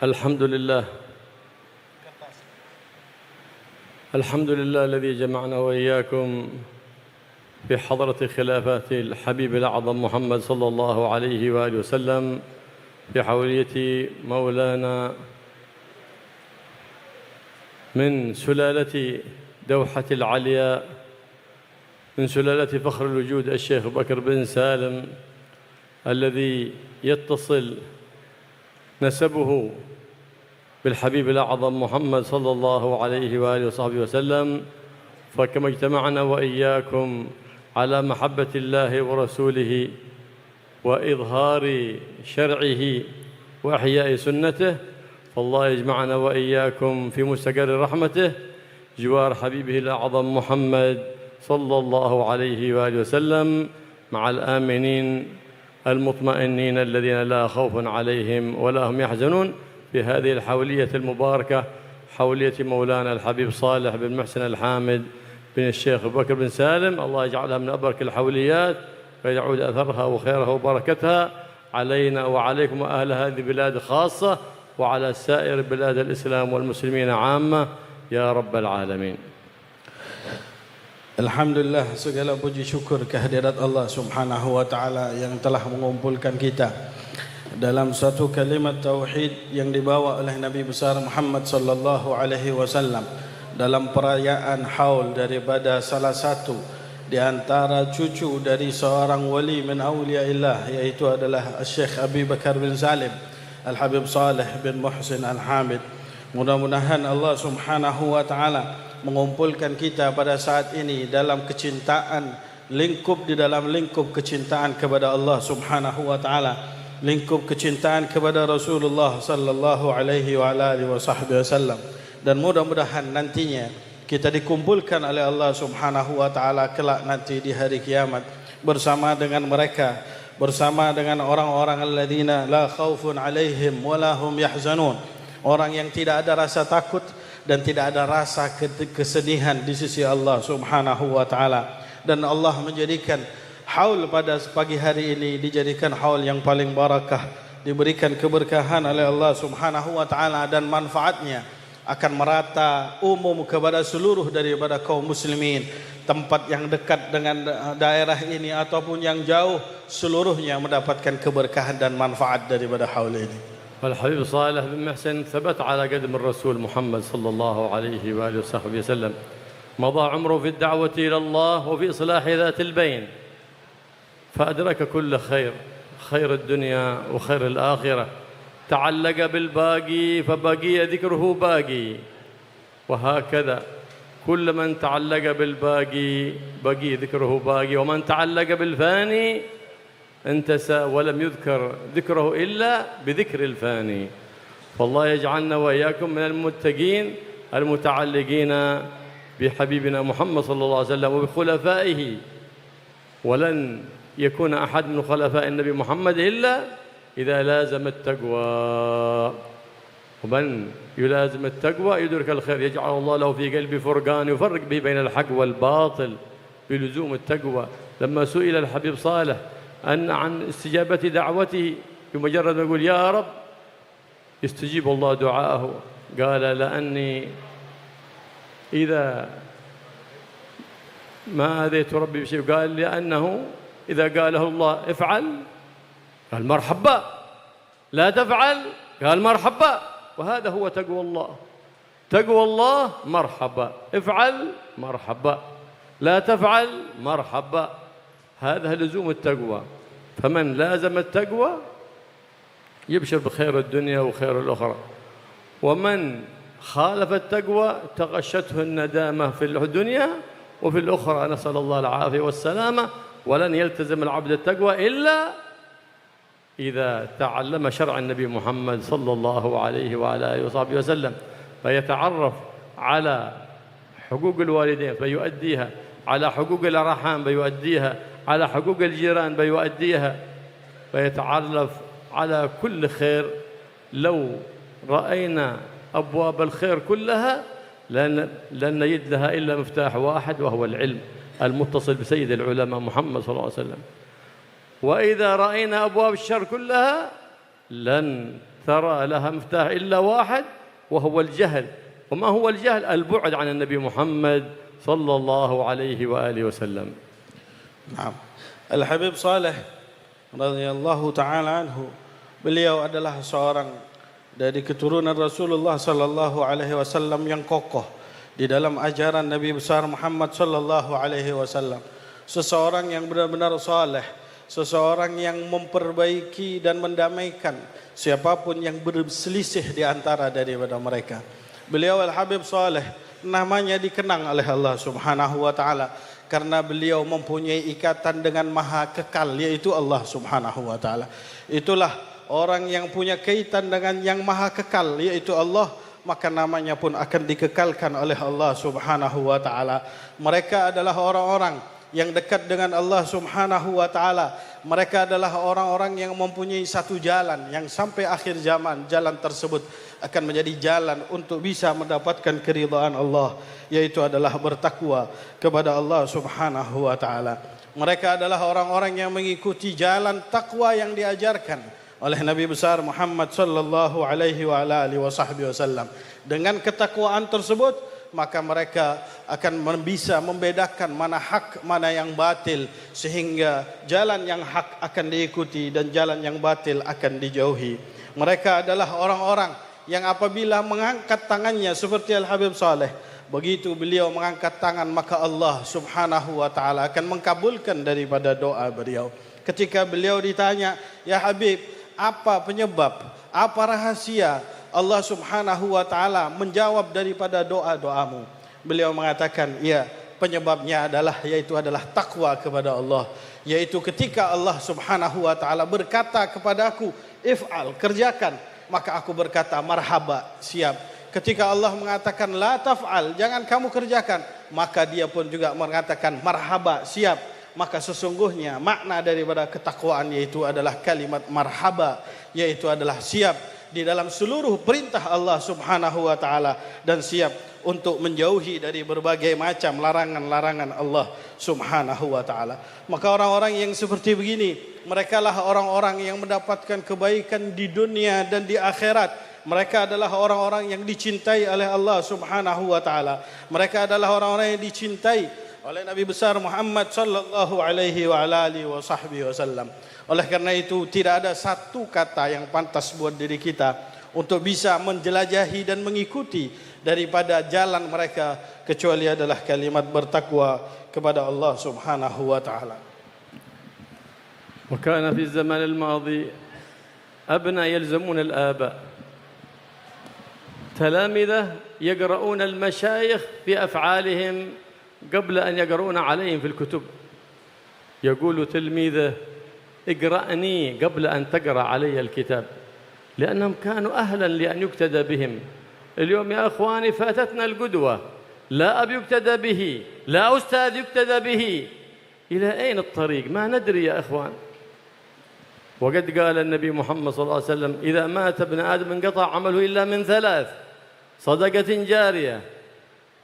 الحمد لله الذي جمعنا وإياكم في حضرة خلافات الحبيب الأعظم محمد صلى الله عليه وآله وسلم في حولية مولانا من سلالة دوحة العليا، من سلالة فخر الوجود الشيخ بكر بن سالم، الذي يتصل نسبه بالحبيب الأعظم محمد صلى الله عليه وآله وصحبه وسلم. فكما اجتمعنا وإياكم على محبة الله ورسوله وإظهار شرعه وإحياء سنته، فالله يجمعنا وإياكم في مستقر رحمته جوار حبيبه الأعظم محمد صلى الله عليه وآله وسلم، مع الآمنين المطمئنين الذين لا خوف عليهم ولا هم يحزنون في هذه الحولية المباركة، حولية مولانا الحبيب صالح بن محسن الحامد بن الشيخ بكر بن سالم. الله يجعلها من أبرك الحوليات ويعود أثرها وخيرها وبركتها علينا وعليكم وأهل هذه البلاد خاصة، وعلى سائر بلاد الإسلام والمسلمين عامة يا رب العالمين. Alhamdulillah, segala puji syukur kehadirat Allah Subhanahu wa taala yang telah mengumpulkan kita dalam satu kalimat tauhid yang dibawa oleh Nabi besar Muhammad sallallahu alaihi wasallam dalam perayaan haul daripada salah satu di antara cucu dari seorang wali min auliyaillah, yaitu adalah Syekh Abi Bakar bin Salim Al-Habib Saleh bin Muhsin Al-Hamid. Mudah-mudahan Allah Subhanahu wa taala mengumpulkan kita pada saat ini dalam kecintaan, di dalam lingkup kecintaan kepada Allah Subhanahu wa taala, lingkup kecintaan kepada Rasulullah sallallahu alaihi wa alihi wasallam, dan mudah-mudahan nantinya kita dikumpulkan oleh Allah Subhanahu wa taala kelak nanti di hari kiamat bersama dengan mereka, bersama dengan orang-orang alladzina la khaufun alaihim wa la hum yahzanun, orang yang tidak ada rasa takut dan tidak ada rasa kesedihan di sisi Allah Subhanahu wa taala. Dan Allah menjadikan haul pada pagi hari ini dijadikan haul yang paling barakah, diberikan keberkahan oleh Allah Subhanahu wa taala, dan manfaatnya akan merata umum kepada seluruh daripada kaum muslimin. Tempat yang dekat dengan daerah ini ataupun yang jauh, seluruhnya mendapatkan keberkahan dan manfaat daripada haul ini. والحبيب صالح بن محسن ثبت على قدم الرسول محمد صلى الله عليه وآله وصحبه وسلم، مضى عمره في الدعوة إلى الله وفي إصلاح ذات البين، فأدرك كل خير، خير الدنيا وخير الآخرة، تعلق بالباقي فبقي ذكره باقي، وهكذا كل من تعلق بالباقي بقي ذكره باقي، ومن تعلق بالفاني انتسى ولم يذكر ذكره إلا بذكر الفاني. فالله يجعلنا وإياكم من المتقين المتعلقين بحبيبنا محمد صلى الله عليه وسلم وبخلفائه، ولن يكون أحد من خلفاء النبي محمد إلا إذا لازم التقوى، ومن يلازم التقوى يدرك الخير، يجعل الله له في قلبه فرقان يفرق به بين الحق والباطل بلزوم التقوى. لما سئل الحبيب صالح عن استجابة دعوته، بمجرد ما يقول يا رب يستجيب الله دعاءه، قال لأني إذا ما أذيت ربي بشيء، قال لأنه إذا قاله الله افعل قال مرحبا، لا تفعل قال مرحبا. وهذا هو تقوى الله، تقوى الله مرحبا، افعل مرحبا، لا تفعل مرحبا، هذا لزوم التقوى. فمن لازم التقوى يبشر بخير الدنيا وخير الأخرى، ومن خالف التقوى تغشته الندامة في الدنيا وفي الأخرى، نسأل الله العافية والسلامة. ولن يلتزم العبد التقوى إلا إذا تعلم شرع النبي محمد صلى الله عليه وعلى آله وصحبه وسلم، فيتعرف على حقوق الوالدين فيؤديها، على حقوق الأرحام فيؤديها، على حقوق الجيران فيؤديها، فيتعرف على كل خير. لو رأينا أبواب الخير كلها لن نجد لها إلا مفتاح واحد وهو العلم. المتصل بسيد العلماء محمد صلى الله عليه وسلم. وإذا رأينا أبواب الشر كلها لن ترى لها مفتاح إلا واحد، وهو الجهل. وما هو الجهل؟ البعد عن النبي محمد صلى الله عليه وآله وسلم. Nah, Al-Habib Saleh radhiyallahu taala anhu, beliau adalah seorang dari keturunan Rasulullah sallallahu alaihi wasallam yang kokoh di dalam ajaran Nabi besar Muhammad sallallahu alaihi wasallam. Seseorang yang benar-benar saleh, seseorang yang memperbaiki dan mendamaikan siapapun yang berselisih di antara daripada mereka. Beliau Al-Habib Saleh namanya dikenang oleh Allah Subhanahu wa taala karena beliau mempunyai ikatan dengan Maha Kekal, yaitu Allah Subhanahu wa taala. Itulah orang yang punya kaitan dengan yang Maha Kekal, yaitu Allah, maka namanya pun akan dikekalkan oleh Allah Subhanahu wa taala. Mereka adalah orang-orang yang dekat dengan Allah Subhanahu wa taala. Mereka adalah orang-orang yang mempunyai satu jalan yang sampai akhir zaman jalan tersebut akan menjadi jalan untuk bisa mendapatkan keridhaan Allah, yaitu adalah bertakwa kepada Allah Subhanahu wa taala. Mereka adalah orang-orang yang mengikuti jalan takwa yang diajarkan oleh Nabi besar Muhammad sallallahu alaihi wa alihi wasallam. Dengan ketakwaan tersebut, maka mereka akan bisa membedakan mana hak, mana yang batil, sehingga jalan yang hak akan diikuti dan jalan yang batil akan dijauhi. Mereka adalah orang-orang yang apabila mengangkat tangannya seperti Al-Habib Saleh, begitu beliau mengangkat tangan, maka Allah Subhanahu wa taala akan mengkabulkan daripada doa beliau. Ketika beliau ditanya, "Ya Habib, apa penyebab, apa rahasia Allah Subhanahu wa taala menjawab daripada doa-doamu?" Beliau mengatakan, "Ya, penyebabnya yaitu adalah takwa kepada Allah. Yaitu ketika Allah Subhanahu wa taala berkata kepadaku, 'If'al', kerjakan, maka aku berkata, 'Marhaba', siap. Ketika Allah mengatakan, 'La taf'al', jangan kamu kerjakan, maka dia pun juga mengatakan, 'Marhaba', siap.' Maka sesungguhnya makna daripada ketakwaan yaitu adalah kalimat marhaba, yaitu adalah siap di dalam seluruh perintah Allah Subhanahu wa taala dan siap untuk menjauhi dari berbagai macam larangan-larangan Allah Subhanahu wa taala. Maka orang-orang yang seperti begini, mereka lah orang-orang yang mendapatkan kebaikan di dunia dan di akhirat. Mereka adalah orang-orang yang dicintai oleh Allah Subhanahu wa taala. Mereka adalah orang-orang yang dicintai oleh Nabi besar Muhammad sallallahu alaihi wa alihi wasallam. Oleh karena itu tidak ada satu kata yang pantas buat diri kita untuk bisa menjelajahi dan mengikuti daripada jalan mereka kecuali adalah kalimat bertakwa kepada Allah Subhanahu wa taala. وكان في الزمان الماضي أبناء يلزمون الآباء، تلامذة يقرؤون المشايخ في أفعالهم قبل أن يقرؤون عليهم في الكتب. يقول تلميذه: اقرأني قبل أن تقرأ علي الكتاب، لأنهم كانوا أهلا لأن يقتدى بهم. اليوم يا أخواني فاتتنا القدوة، لا أب يقتدى به، لا أستاذ يقتدى به. إلى أين الطريق؟ ما ندري يا أخوان. وقد قال النبي محمد صلى الله عليه وسلم: إذا مات ابن آدم انقطع عمله إلا من ثلاث: صدقة جارية،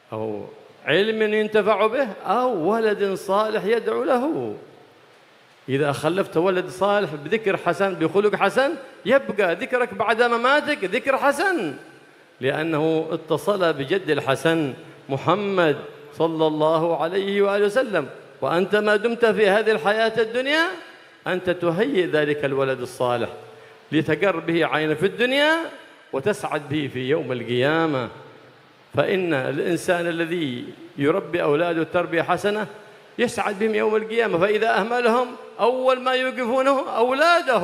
أو علم ينتفع به، أو ولد صالح يدعو له. إذا خلفت ولد صالح بذكر حسن بخلق حسن يبقى ذكرك بعد مماتك ذكر حسن، لأنه اتصل بجد الحسن محمد صلى الله عليه وآله وسلم. وأنت ما دمت في هذه الحياة الدنيا أنت تهيئ ذلك الولد الصالح لتقر به عين في الدنيا وتسعد به في يوم القيامة. فإن الإنسان الذي يربي أولاده تربية حسنة يسعد بهم يوم القيامة. فإذا أهملهم أول ما يوقفونه أولاده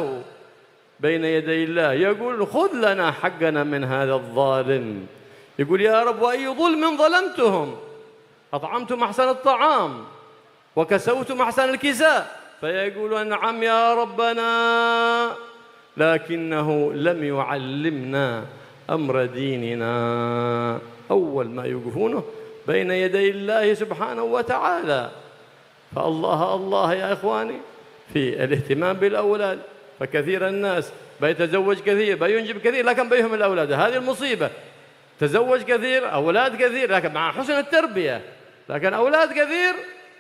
بين يدي الله يقول: خذ لنا حقنا من هذا الظالم. يقول: يا رب، وأي ظلم ظلمتهم؟ أطعمتم أحسن الطعام وكسوتم أحسن الكساء. فيقول: نعم يا ربنا، لكنه لم يعلمنا أمر ديننا. أول ما يوقفونه بين يدي الله سبحانه وتعالى. فالله الله يا إخواني في الاهتمام بالأولاد. فكثير الناس بيتزوج كثير، بينجب كثير، لكن بيهم الأولاد. هذه المصيبة. تزوج كثير، أولاد كثير، لكن مع حسن التربية، لكن أولاد كثير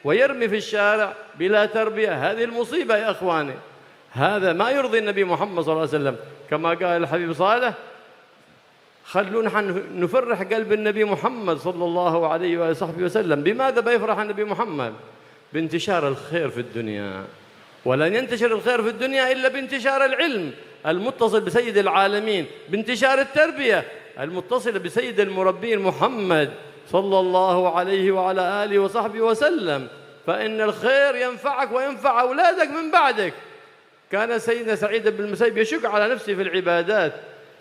ويرمي في الشارع بلا تربية. هذه المصيبة يا أخواني، هذا ما يرضي النبي محمد صلى الله عليه وسلم. كما قال الحبيب صالح: خلونا نفرح قلب النبي محمد صلى الله عليه وصحبه وسلم. بماذا بيفرح النبي محمد؟ بانتشار الخير في الدنيا، ولن ينتشر الخير في الدنيا إلا بانتشار العلم المتصل بسيد العالمين، بانتشار التربية المتصلة بسيد المربين محمد صلى الله عليه وعلى آله وصحبه وسلم. فإن الخير ينفعك وينفع أولادك من بعدك. كان سيدنا سعيد بن المسيب يشق على نفسه في العبادات،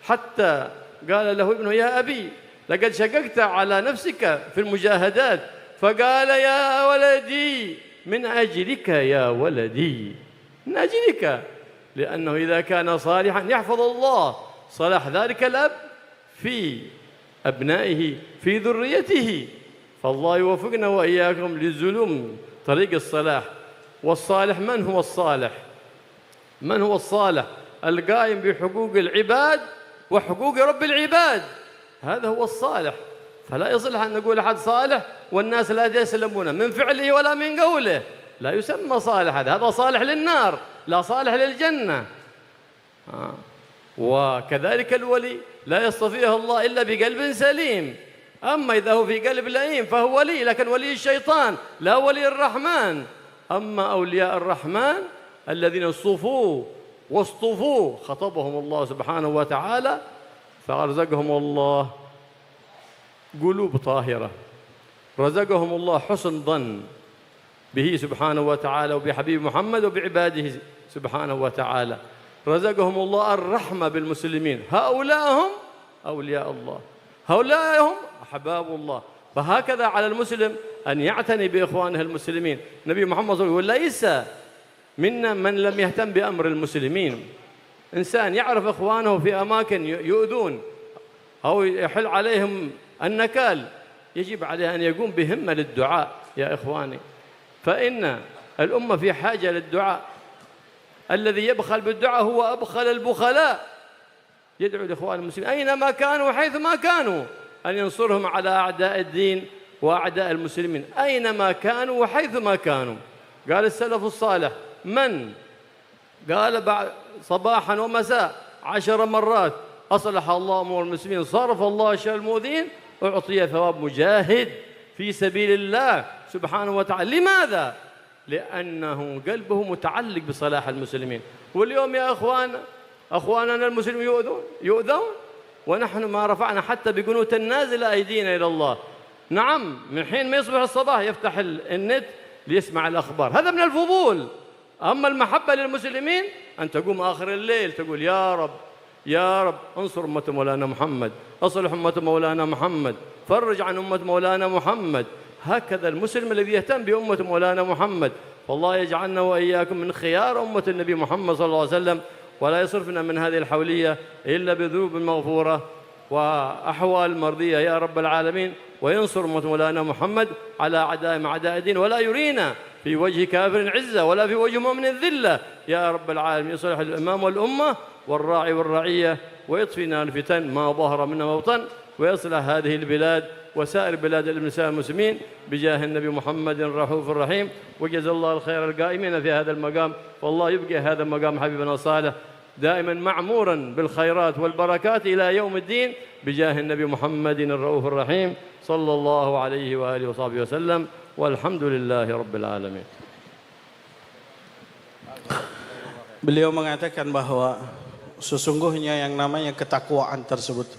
حتى قال له ابنه: يا أبي لقد شققت على نفسك في المجاهدات. فقال: يا ولدي من أجلك يا ولدي، من أجلك، لأنه إذا كان صالحا يحفظ الله صلاح ذلك الأب في أبنائه في ذريته. فالله يوفقنا وإياكم للزلم طريق الصلاح. والصالح من هو الصالح؟ من هو الصالح؟ القائم بحقوق العباد وحقوق رب العباد، هذا هو الصالح. فلا يصلح أن نقول أحد صالح والناس لا يسلمون من فعله ولا من قوله، لا يسمى صالح. هذا صالح للنار لا صالح للجنة. وكذلك الولي لا يصطفيه الله إلا بقلب سليم. أما إذا هو في قلب لئيم فهو ولي، لكن ولي الشيطان لا ولي الرحمن. أما أولياء الرحمن الذين اصطفوا واصطفوا خطبهم الله سبحانه وتعالى، فرزقهم الله قلوب طاهرة، رزقهم الله حسن ظن به سبحانه وتعالى وبحبيب محمد وبعباده سبحانه وتعالى، رزقهم الله الرحمة بالمسلمين. هؤلاء هم أولياء الله، هؤلاء هم أحباب الله. فهكذا على المسلم أن يعتني بإخوانه المسلمين. النبي محمد صلى الله عليه وسلم: ليس منا من لم يهتم بأمر المسلمين. إنسان يعرف إخوانه في أماكن يؤذون أو يحل عليهم النكال، يجب عليه أن يقوم بهمة للدعاء يا إخواني، فإن الأمة في حاجة للدعاء. الذي يبخل بالدعاء هو أبخل البخلاء. يدعو الإخوان المسلمين أينما كانوا وحيثما كانوا أن ينصرهم على أعداء الدين وأعداء المسلمين، أينما كانوا وحيثما كانوا. قال السلف الصالح: من قال صباحا ومساء 10 مرات أصلح الله أمور المسلمين، صرف الله شر المؤذين، أعطي ثواب مجاهد في سبيل الله سبحانه وتعالى. لماذا؟ لأنه قلبه متعلق بصلاح المسلمين. واليوم يا أخواننا المسلمين يؤذون ونحن ما رفعنا حتى بقنوت النازلة أيدينا إلى الله. نعم، من حين ما يصبح الصباح يفتح النت ليسمع الأخبار، هذا من الفضول. أما المحبة للمسلمين أن تقوم آخر الليل تقول: يا رب يا رب انصر أمة مولانا محمد، أصلح أمة مولانا محمد، فرج عن أمة مولانا محمد. هكذا المسلم الذي يهتم بأمة مولانا محمد. فالله يجعلنا وإياكم من خيار أمة النبي محمد صلى الله عليه وسلم، ولا يصرفنا من هذه الحولية إلا بذنوب مغفورة وأحوال مرضية يا رب العالمين. وينصر أمة مولانا محمد على أعدائهم أعداء الدين، ولا يرينا في وجه كافر عزة ولا في وجه مؤمن ذلة يا رب العالمين. يصلح الإمام والأمة والراعي والرعية، ويطفينا الفتن ما ظهر منها وبطن، ويصلح هذه البلاد وسائر بلاد الإسلام المسلمين بجاه النبي محمد الرؤوف الرحيم. وجزا الله الخير القائمين في هذا المقام، والله يبقى هذا المقام حبيبنا صالح دائما معمورا بالخيرات والبركات إلى يوم الدين بجاه النبي محمد الرؤوف الرحيم صلى الله عليه وآله وصحبه وسلم، والحمد لله رب العالمين. Beliau mengatakan bahwa sesungguhnya yang namanya ketakwaan tersebut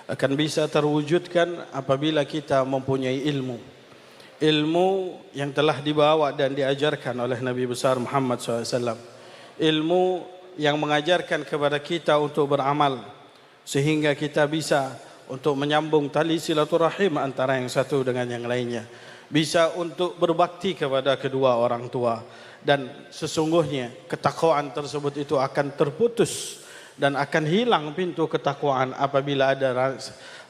akan bisa terwujudkan apabila kita mempunyai ilmu. Ilmu yang telah dibawa dan diajarkan oleh Nabi besar Muhammad SAW. Ilmu yang mengajarkan kepada kita untuk beramal sehingga kita bisa untuk menyambung tali silaturahim antara yang satu dengan yang lainnya, bisa untuk berbakti kepada kedua orang tua, dan sesungguhnya ketakwaan tersebut itu akan terputus dan akan hilang pintu ketakwaan apabila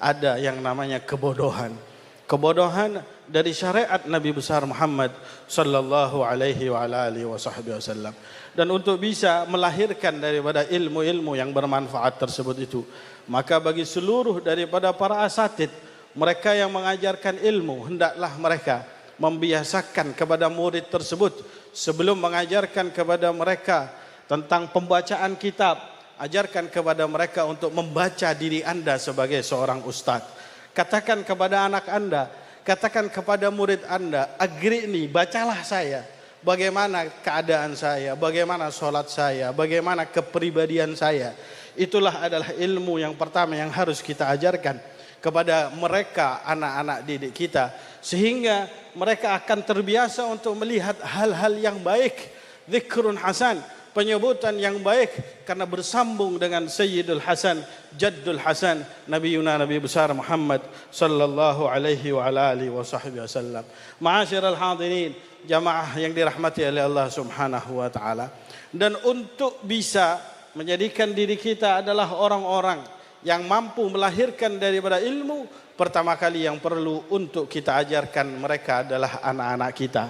ada yang namanya kebodohan. Kebodohan dari syariat Nabi besar Muhammad sallallahu alaihi wa alihi wasallam. Dan untuk bisa melahirkan daripada ilmu-ilmu yang bermanfaat tersebut itu, maka bagi seluruh daripada para asatid, mereka yang mengajarkan ilmu, hendaklah mereka membiasakan kepada murid tersebut sebelum mengajarkan kepada mereka tentang pembacaan kitab, ajarkan kepada mereka untuk membaca diri anda sebagai seorang ustaz. Katakan kepada anak anda, katakan kepada murid anda, agri'ni, bacalah saya. Bagaimana keadaan saya, bagaimana sholat saya, bagaimana kepribadian saya. Itulah adalah ilmu yang pertama yang harus kita ajarkan kepada mereka, anak-anak didik kita. Sehingga mereka akan terbiasa untuk melihat hal-hal yang baik. Zikrun hasan, penyebutan yang baik, karena bersambung dengan Sayyidul Hasan, Jaddul Hasan, Nabi besar Muhammad sallallahu alaihi wa ala alihi wasallam. Ma'asyiral hadirin, jamaah yang dirahmati oleh Allah Subhanahu wa taala. Dan untuk bisa menjadikan diri kita adalah orang-orang yang mampu melahirkan daripada ilmu, pertama kali yang perlu untuk kita ajarkan mereka adalah anak-anak kita.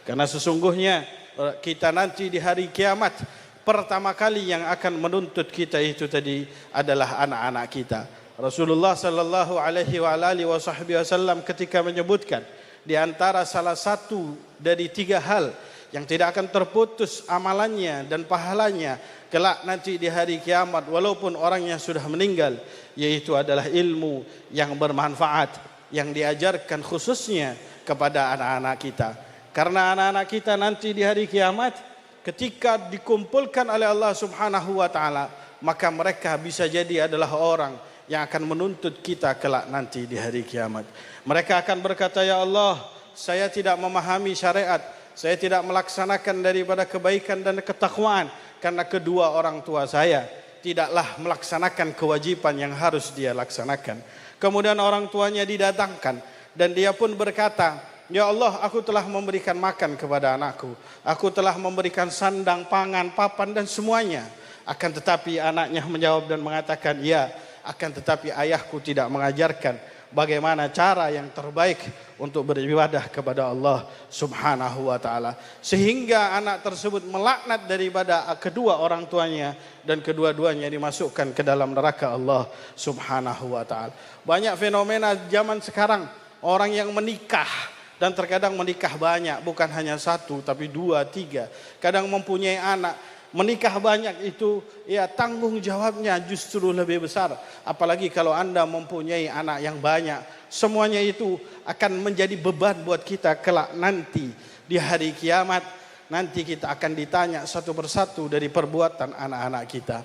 Karena sesungguhnya kita nanti di hari kiamat, pertama kali yang akan menuntut kita itu tadi adalah anak-anak kita. Rasulullah sallallahu alaihi wa alihi wasallam ketika menyebutkan di antara salah satu dari 3 hal yang tidak akan terputus amalannya dan pahalanya kelak nanti di hari kiamat walaupun orangnya sudah meninggal, yaitu adalah ilmu yang bermanfaat yang diajarkan khususnya kepada anak-anak kita. Karena anak-anak kita nanti di hari kiamat ketika dikumpulkan oleh Allah Subhanahu wa taala, maka mereka bisa jadi adalah orang yang akan menuntut kita kelak nanti di hari kiamat. Mereka akan berkata, ya Allah, saya tidak memahami syariat, saya tidak melaksanakan daripada kebaikan dan ketakwaan karena kedua orang tua saya tidaklah melaksanakan kewajiban yang harus dia laksanakan. Kemudian orang tuanya didatangkan dan dia pun berkata, ya Allah, aku telah memberikan makan kepada anakku, aku telah memberikan sandang, pangan, papan dan semuanya. Akan tetapi anaknya menjawab dan mengatakan, ya, akan tetapi ayahku tidak mengajarkan bagaimana cara yang terbaik untuk beribadah kepada Allah Subhanahu wa taala. Sehingga anak tersebut melaknat daripada kedua orang tuanya dan kedua-duanya dimasukkan ke dalam neraka Allah Subhanahu wa taala. Banyak fenomena zaman sekarang, orang yang menikah dan terkadang menikah banyak, bukan hanya 1 tapi 2, 3. Kadang mempunyai anak. Menikah banyak itu ya tanggung jawabnya justru lebih besar. Apalagi kalau anda mempunyai anak yang banyak. Semuanya itu akan menjadi beban buat kita kelak nanti di hari kiamat. Nanti kita akan ditanya satu persatu dari perbuatan anak-anak kita.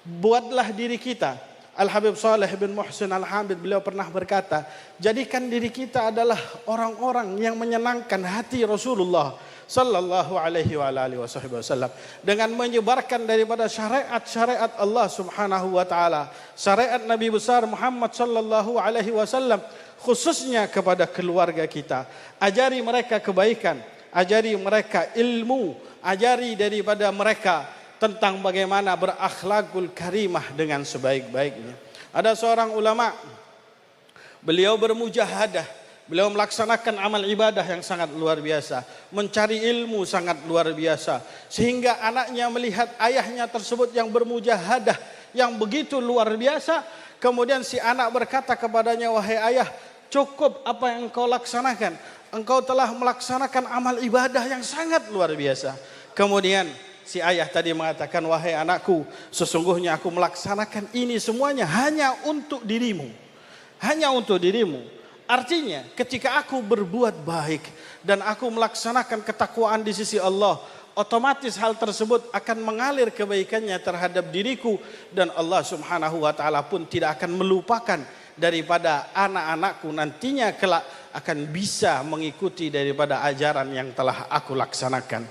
Buatlah diri kita. Al-Habib Saleh bin Muhsin Al-Hamid beliau pernah berkata, jadikan diri kita adalah orang-orang yang menyenangkan hati Rasulullah sallallahu alaihi wa alihi wasallam dengan menyebarkan daripada syariat-syariat Allah Subhanahu wa taala, syariat Nabi besar Muhammad sallallahu alaihi wasallam khususnya kepada keluarga kita. Ajari mereka kebaikan, ajari mereka ilmu, ajari daripada mereka tentang bagaimana berakhlakul karimah dengan sebaik-baiknya. Ada seorang ulama, beliau bermujahadah. Beliau melaksanakan amal ibadah yang sangat luar biasa, mencari ilmu sangat luar biasa, sehingga anaknya melihat ayahnya tersebut yang bermujahadah yang begitu luar biasa. Kemudian si anak berkata kepadanya, wahai ayah, cukup apa yang engkau laksanakan, engkau telah melaksanakan amal ibadah yang sangat luar biasa. Kemudian si ayah tadi mengatakan, wahai anakku, sesungguhnya aku melaksanakan ini semuanya hanya untuk dirimu, hanya untuk dirimu. Artinya ketika aku berbuat baik dan aku melaksanakan ketakwaan di sisi Allah, otomatis hal tersebut akan mengalir kebaikannya terhadap diriku, dan Allah Subhanahu wa taala pun tidak akan melupakan daripada anak-anakku nantinya kelak akan bisa mengikuti daripada ajaran yang telah aku laksanakan.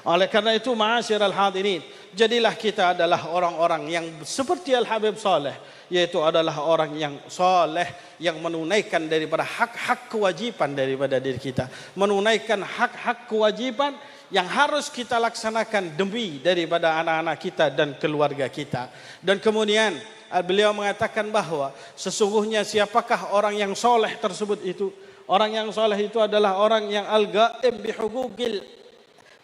Oleh karena itu, ma'asyiral hadirin, jadilah kita adalah orang-orang yang seperti Al-Habib Saleh, yaitu adalah orang yang soleh, yang menunaikan daripada hak-hak kewajiban daripada diri kita, menunaikan hak-hak kewajiban yang harus kita laksanakan demi daripada anak-anak kita dan keluarga kita. Dan kemudian beliau mengatakan bahwa sesungguhnya siapakah orang yang soleh tersebut itu? Orang yang soleh itu adalah orang yang al-ghaib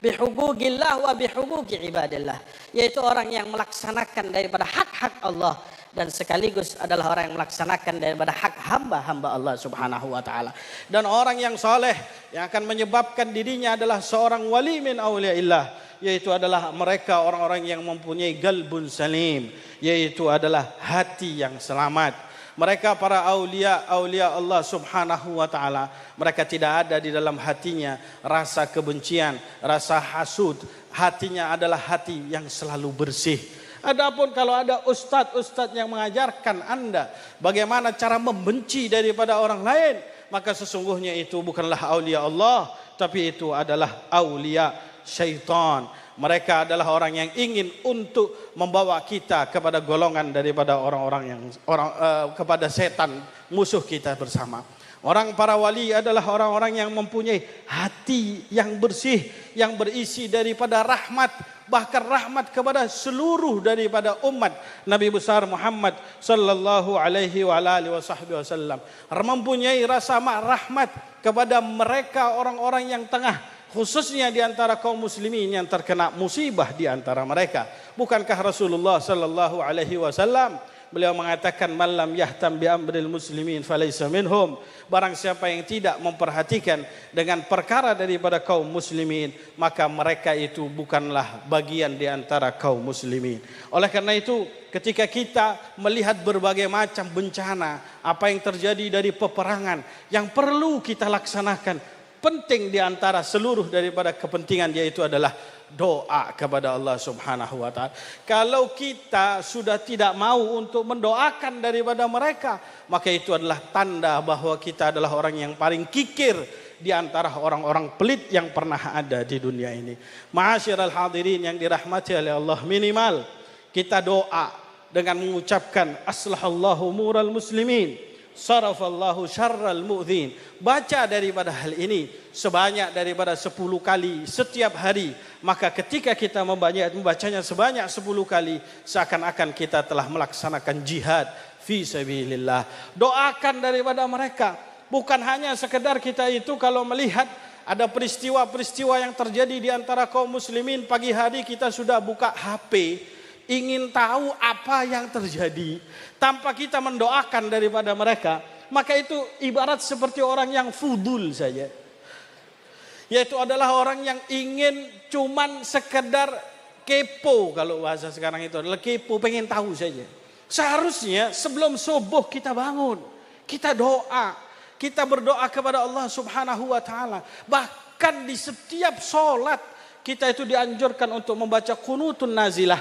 bihugugillah wa bihugugi ibadillah, yaitu orang yang melaksanakan daripada hak-hak Allah dan sekaligus adalah orang yang melaksanakan daripada hak hamba-hamba Allah Subhanahu wa taala. Dan orang yang soleh yang akan menyebabkan dirinya adalah seorang wali min auliyaillah, yaitu adalah mereka orang-orang yang mempunyai galbun salim, yaitu adalah hati yang selamat. Mereka para aulia Allah Subhanahu wa taala, mereka tidak ada di dalam hatinya rasa kebencian, rasa hasud. Hatinya adalah hati yang selalu bersih. Adapun kalau ada ustadz yang mengajarkan Anda bagaimana cara membenci daripada orang lain, maka sesungguhnya itu bukanlah aulia Allah, tapi itu adalah aulia syaitan. Mereka adalah orang yang ingin untuk membawa kita kepada golongan daripada kepada setan, musuh kita bersama. Orang para wali adalah orang-orang yang mempunyai hati yang bersih, yang berisi daripada rahmat, bahkan rahmat kepada seluruh daripada umat Nabi besar Muhammad sallallahu alaihi wa alihi wasallam. Mempunyai rasa rahmat kepada mereka orang-orang yang tengah, khususnya di antara kaum muslimin yang terkena musibah di antara mereka. Bukankah Rasulullah sallallahu alaihi wasallam beliau mengatakan, "Man lam yahtam bi amril muslimin falaysa minhum." Barang siapa yang tidak memperhatikan dengan perkara daripada kaum muslimin, maka mereka itu bukanlah bagian di antara kaum muslimin. Oleh karena itu, ketika kita melihat berbagai macam bencana, apa yang terjadi dari peperangan yang perlu kita laksanakan, penting di antara seluruh daripada kepentingan yaitu adalah doa kepada Allah Subhanahu wa taala. Kalau kita sudah tidak mau untuk mendoakan daripada mereka, maka itu adalah tanda bahwa kita adalah orang yang paling kikir di antara orang-orang pelit yang pernah ada di dunia ini. Ma'asyiral hadirin yang dirahmati oleh Allah, minimal kita doa dengan mengucapkan aslahallahu mural muslimin, sarafallahu syarral mu'dhin. Baca daripada hal ini sebanyak daripada 10 kali setiap hari. Maka ketika kita membacanya sebanyak 10 kali, seakan-akan kita telah melaksanakan jihad fi sabilillah. Doakan daripada mereka. Bukan hanya sekedar kita itu kalau melihat ada peristiwa-peristiwa yang terjadi di antara kaum muslimin, pagi hari kita sudah buka HP, ingin tahu apa yang terjadi tanpa kita mendoakan daripada mereka, maka itu ibarat seperti orang yang fudul saja. Yaitu adalah orang yang ingin cuman sekedar kepo, kalau bahasa sekarang itu adalah kepo, pengen tahu saja. Seharusnya sebelum subuh kita bangun, kita doa, kita berdoa kepada Allah Subhanahu wa taala. Bahkan di setiap sholat kita itu dianjurkan untuk membaca qunutun nazilah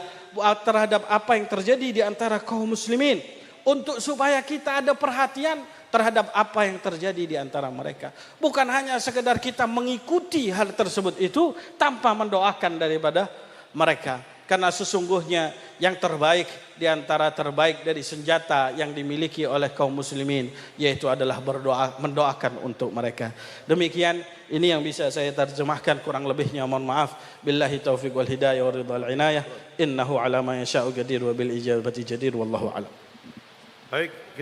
terhadap apa yang terjadi di antara kaum muslimin, untuk supaya kita ada perhatian terhadap apa yang terjadi di antara mereka. Bukan hanya sekedar kita mengikuti hal tersebut itu tanpa mendoakan daripada mereka. Karena sesungguhnya yang terbaik di antara terbaik dari senjata yang dimiliki oleh kaum muslimin yaitu adalah berdoa, mendoakan untuk mereka. Demikian ini yang bisa saya terjemahkan, kurang lebihnya mohon maaf. Billahi taufiq wal hidayah wa ridhal inayah. Innahu ala ma yasha'u qadir wa bil ijabati jadir wallahu a'lam. Baik, kita